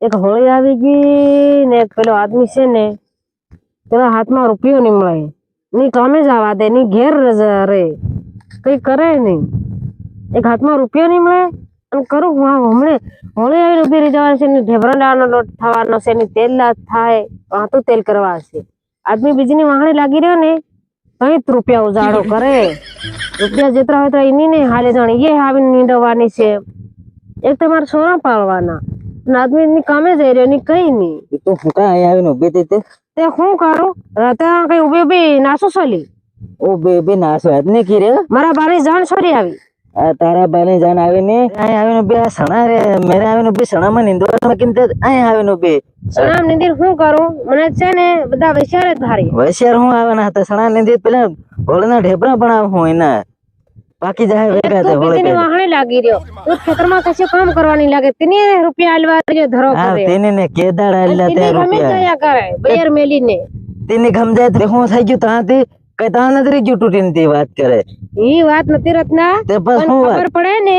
એક હોળી આવી ગઈ ને પેલો આદમી છે ને તેના હાથમાં રૂપિયો નહીં મળે, ની કામે જ આવવા દે, ની ઘેર રહે, કઈ કરે નહીં. એક હાથમાં રૂપિયો નહીં મળે અને કરું હું હમણે હોળી આવીને ઉભી રહી જવાની છે, ને ઢેબરાનો લોટ થવાનો છે, ને તેલ થાય વાતું તેલ કરવા છે. આદમી બીજીની વાહણી લાગી રહ્યો ને કઈ રૂપિયા ઉજાડો કરે, રૂપિયા જેતરા હોય તો એની ને હાલે જાણી એ આવીને નીંદવાની છે. એક તો મારે સોના પાડવાના, આદમી ની કામે જઈ રહ્યો ની કઈ નહીં. તો હું કા અહીં આવીને ઉભી હતી તે શું કરું ત્યાં કઈ ઉભી ઉભી નાસો સોલી ઓ બે નાસો હાથ ને કી રે મારા બાની જાણ છોડી આવી. આ તારા બાની જાન આવીને અહીં આવીને બે સણા રે મેરે આવીને બે સણામાં નિંદવા કેમ તે અહીં આવીને બે સણા નિંદી શું કરું, મને છે ને બધા વૈશ્યાર જ ધારી વૈશ્યાર હું આવવાના હતા. સણા નિંદી પેલા હોળના ઢેબરા પણ આવ હું એના બાકી જાય વેગા તે હોળે તેની વાહણે લાગી રહ્યો. તું ખેતરમાં કશું કામ કરવાની લાગે, તેને રૂપિયા આલવા રહ્યો ધરો હા કરે. તેને ને કેદાડ આલ્યા તે રૂપિયા કયા કરે બેર મેલીને તેને ગમજાય તે હું થઈ ગયું તાંથી કઈ તા નથી ગયું તૂટીને તે વાત કરે. ઈ વાત નથી રત્ના, તે બસ પણ હું ખબર પડે ને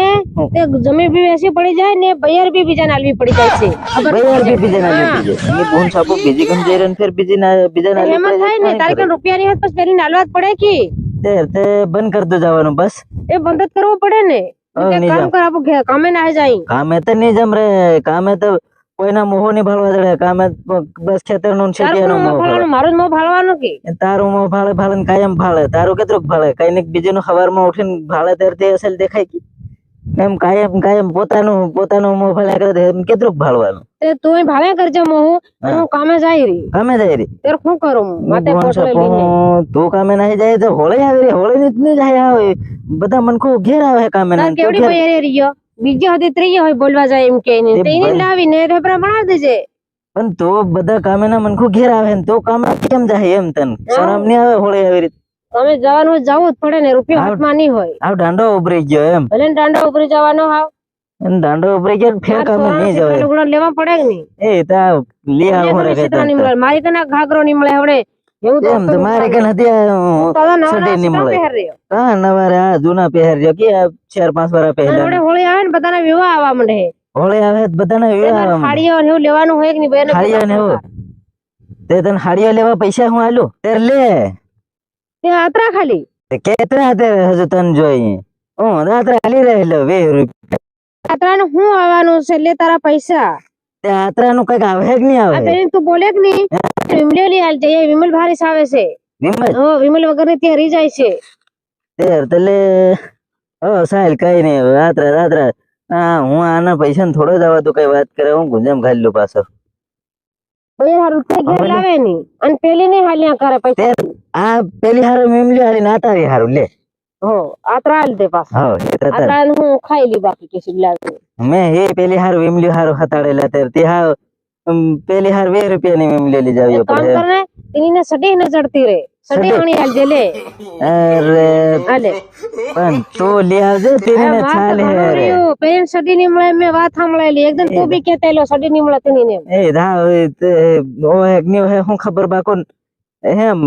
તે જમીન બી વેસી પડી જાય ને બૈર બી બીજાને આલવી પડી જાય છે. બૈર બી બીજાને આલવી પડી જાય. એ બોન સાપો બીજી ગમ જઈ રન ફેર બીજાને આલવી એમાં થાય ને તારે કે રૂપિયાની હાથ પછી પેલી આલવા જ પડે કે તે બંધ કરી દો જવાનું બસ. એ બંધ જ કરવું પડે ને. કામ કર આપો કામે ના જાય. કામે તો નહીં જમ રે, કામે તો કોઈના મોહો નહીં ભાળવા દે, કામે બસ ખેતર નું છેટિયાનો મોહ ભાળે. મારું મોહ ભાળવાનું કે તારું મોહ ભાળે ભાળે ને કાયમ ભાળે. તારું કેટલું ભાળે, કઈ ને બીજું સવારમાં ઉઠીને ભાળે ત્યારે તે અસલ દેખાય કે એમ કાયમ પોતાનું મોહ ભાળ્યા કરે એમ કેટલું ભાળવાનું. તે તું ભાવે કરજે મોહ, હું કામે જાય રહી. કામે જાય રહી ત્યારે શું કરું માથે પોટલે લઈને. તું કામે નહીં જાય તો હોળી આવી રહી, હોળી ની જાય આવે બધા મનખો ઘેર આવે કામે ના. કેવડી ભાઈ રહ્યો બીજી હતી ત્રીજી હોય બોલવા જાય એમ કે તેને લાવીને ઢેબરા બનાવી દેજે. પણ તો બધા કામે ના મનખો ઘેર આવે ને તો કામે કેમ જાય એમ તને શરમ નહીં આવે હોળી આવી રીતે? તમે જવાનું જવું જ પડે ને, રૂપિયા હાથમાં નહીં હોય. આવ દાંડો ઉભરી ગયો એમ ભલે દાંડો ઉભરી જવાનો હાવ દાંડો ઉભરી ગયો ફેર કામે નહીં જવાય. લુગડા લેવા પડે કે નહીં? એ તા લે આવો રે મારી કને ઘાઘરો નહીં મળે હવડે એવું એમ તો મારે કને હતી સડી નહીં મળે. હા નવારે આ જૂના પહેરજો કે 4-5 વાર પહેલા હોળી આવે ને બધાના વિવાહ આવવા માંડે. હોળી આવે બધાના વિવાહ આવવા માંડે. હાડીઓ ને એવું લેવાનું હોય કે નહીં બેન? હાડીઓ ને એવું તે તને હાડીઓ લેવા પૈસા હું આલું તેર લે તે આતરા ખાલી કેટલા અત્યારે હજુ તને જોઈ હું રાત્રે હાલી રહેલો 20 રૂપિયા. આતરા નું શું આવવાનું છે? લે તારા પૈસા. તે આતરા નું કઈક આવે કે નહીં આવે? તું બોલે કે નહીં? વિમલેલી હાલ જઈએ, વિમલ ભારી આવે છે. વિમલ વિમલ વગર ની ત્યાં રહી જાય છે. તેર તલે સાહેલ કઈ નહીં રાત્રે હા હું આના પૈસા ને થોડો જ આવા તું કઈ વાત કરે હું ગુંજામ ખાઈ લું પાછો. ઘેર લાવે ની અને પેલી ને હાલ્યા કરે પૈસા. આ પેલી હારું મેમલી હારી ના તારી હારું લે હો આતરા હાલ દે પાછા. હા આતરા હું ખાઈ લી બાકી કે સિલાવે મેં એ પેલી હારું મેમલી હારું હતાડેલા તેર તે હા પેલી હાર 20 રૂપિયા ની મેમલી લઈ જાવી કામ પડે. કરે તેની સડી ન ચડતી રે સડી હણી હાલ દે લે. અરે હાલે પણ તું લે આવજે તેની ને ચાલે રે પેન સડી ની મળે મેં વાત સાંભળેલી એકદમ તું બી કેતેલો સડી ની મળે તેની ને એ ધા ઓ એક ની હું ખબર બાકો એમ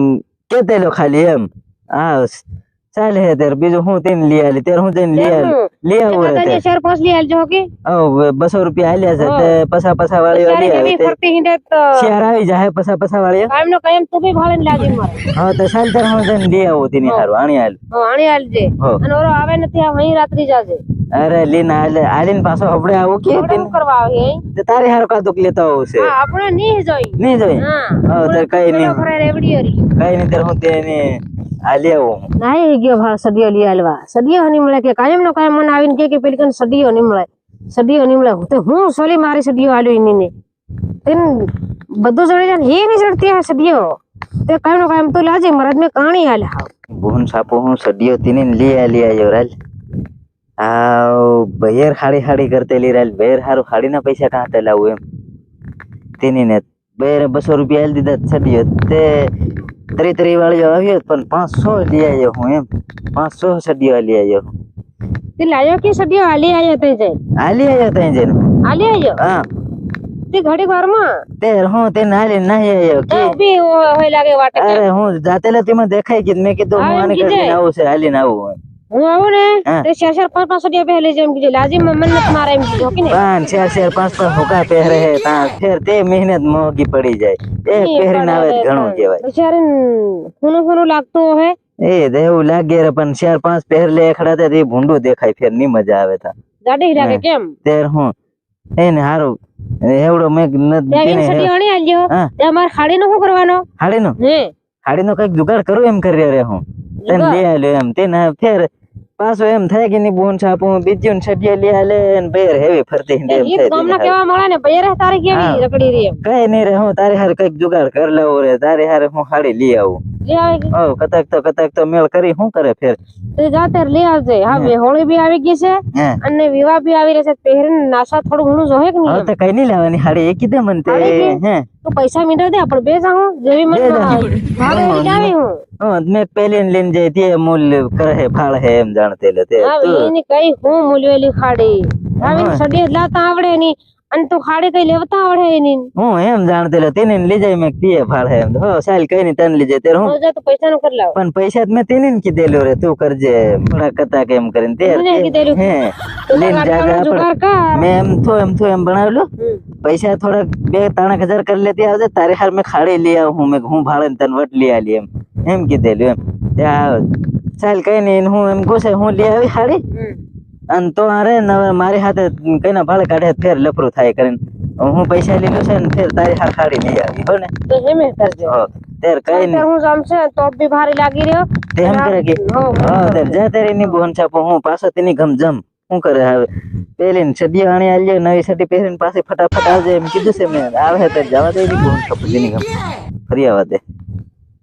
કેતેલો ખાલી એમ હા ચાલે હે તેર બીજું હું તેને લઈ આલી તેર હું તેને લઈ આવું રે તે 4-5 લઈ આલજો કે ઓ 200 રૂપિયા આલ્યા છે તે પસા વાળી લઈ આવે તે ફરતી હિંડે તો શેર આવી જાય પસા વાળી કાયમ નો કાયમ તું બી ભાળે લાગી મારે. હા તો ચાલ તેર હું તેને લઈ આવું તેની હારું આણી આલ આણી આલજે અને ઓરો આવે નથી આ વહી રાત્રી જાજે. અરે લીન આલીન પાછો હબડે આવું કે શું કરવા આવે તે તારી હારું કાદુક લેતો આવું છે. હા આપણે નહીં જોઈ નહીં જોઈ હા તો કઈ નહીં ફરે રેવડી હરી કઈ નહીં તેર હું તેને આલી આવું નાઈ ગયો ભા સડીઓ લઈ આલવા. સડીઓ નહીં મળે કે કાયમ નો કાયમ મને આવીને કે પેલી કન સડીઓ નહીં મળે સડીઓ નહીં મળે તો હું સોલી મારી સડીઓ આલ્યો એની ને તેન બધું જડી જાય હે નહીં ચડતી આ સડીઓ તે કાયમ નો કાયમ તો લાજે મહારાજ ને કાણી આલે હાવ બોન સાપો હું સડીઓ તેને લઈ આયો રાલ આ બહેર હાડી કરતે લઈ રાલ બહેર હારું હાડીના પૈસા કાંતે લાવું એમ તેની ને બહેર 200 રૂપિયા આલી દીધા સડીઓ તે ત્રી વાળીઓ આવ્યો પણ 500 લઈ આવ્યો હું એમ 500 સડીઓ લઈ આવ્યો. તે લાયો કે સડીઓ આલી આયો તે જઈ આલી આવ્યો તઈ જઈને આલી આયો હા તે ઘડી વાર માં તે હું તે નાલી નહીં આવ્યો કે બી હોય લાગે વાટે. અરે હું જાતેલા તેમાં દેખાય કે મેં કીધું હું આને કરીને આવું છે હાલીને આવું હું આવું ને હા. તે 4-5 સડિયા પહેલે જેમ કીધું લાજી મન્નત મારે એમ કીધું કે ને 5 હોકા પહેરે હે તા ફેર તે મહેનત મોંઘી પડી જાય એક પહેરીને આવે તો ઘણું કહેવાય બિચારે ફૂનું લાગતું હે એ દેવું લાગે રે પણ 4-5 પહેરલે એકડા તે ભૂંડું દેખાય ફેર ની મજા આવે તા ગાડી લાગે કેમ તેર હું એને હારું એવડો મેં ત્યાં સડી હણી આલ્યો હા. તે અમાર ખાડી નો શું કરવાનો હાડીનો હે હાડીનો કઈક જુગાડ કરું એમ કરી રે હું તને જુગાડ? લઈ આલ્યો એમ તેને ફેર પાછો એમ થાય કે ની બોન છાપું બીજું સડિયા લઈ આલે ને બેર હેવી ફરતી તે એમ ગીત થાય ગામના તેને કેવા મળે ને બૈરે તારી કેવી હા. રખડી રહી એમ કઈ નહીં રે હું તારી હારે કઈક જુગાડ કર લેવો રે તારી હારે હું હાડી લઈ આવું લઈ આવે કે કતાક તો મેળ કરી શું કરે ફેર તે જાતે લઈ આવજે હવે હોળી બી આવી ગઈ છે હે અને વિવાહ બી આવી રહેશે પહેરીને નાસા થોડું ઘણું જોહે કે હવે નહીં તો કઈ નહીં લેવાની હાડી એ કીધે મને તે હાડી હે તું પૈસા મીટર દે આપણે બે જાઉં જેવી બે મન જાઉં. ભાવે એવી જાવી હું મેં પેલી ને લઈને જઈ તે મૂલ્ય કરે ફાળ હે એમ જાણતે લે તે હા તું એની કઈ હું મૂલ્વેલી ખાડી આવીને હા. સડી લાતા આવડે ની અને તું ખાડી કઈ લેવતા આવડે એની હું એમ જાણતે લે તેને લઈ જાય મેં તે ફાળ હે એમ હો સાલ કઈ નહીં તને લઈ જાય ત્યારે હું જા તું પૈસા નું કરી લાવ પણ પૈસા તો મેં તેને ને કીધેલું રે તું કરજે થોડા કતાક એમ કરીને તે મને કીધેલું. હે તું લઈને ગાડી જાગે જુગાર આપણે કર મેં એમ બનાવેલું હમ. પૈસા થોડાક 2-3 હજાર કરી લેતી આવજે તારે હાર મેં ખાડી લઈ આવું હું ભાડે ને તને વટ લઈ આલી એમ કીધેલું એમ ત્યાં ચાલ કઈ નહીં હું એમ કહું હું લઈ આવી ખાડી અને તો અરે મારી હાથે કઈના ભાડે કાઢે તો ફેર લફરું થાય કરીને હું પૈસા લીધું છે ને ફેર તારી હાર ખાડી લઈ આવી હો ને તો હેમે કરજે તેર કઈ અત્યારે નહીં હું જમશે તો બી ભારે લાગી રહ્યો તે એમ કરે કે તેર જા તારી ની બોન છાપો હું પાછો તેની ગમ જમ શું કરે હવે પેલી ને સડી આણી આલી નવી સડી પહેરીને પાછી ફટાફટ આવજે એમ કીધું છે મેં આવે તો જવા દે ની બોન છાપો તેની ગમ ફરી આવવા દે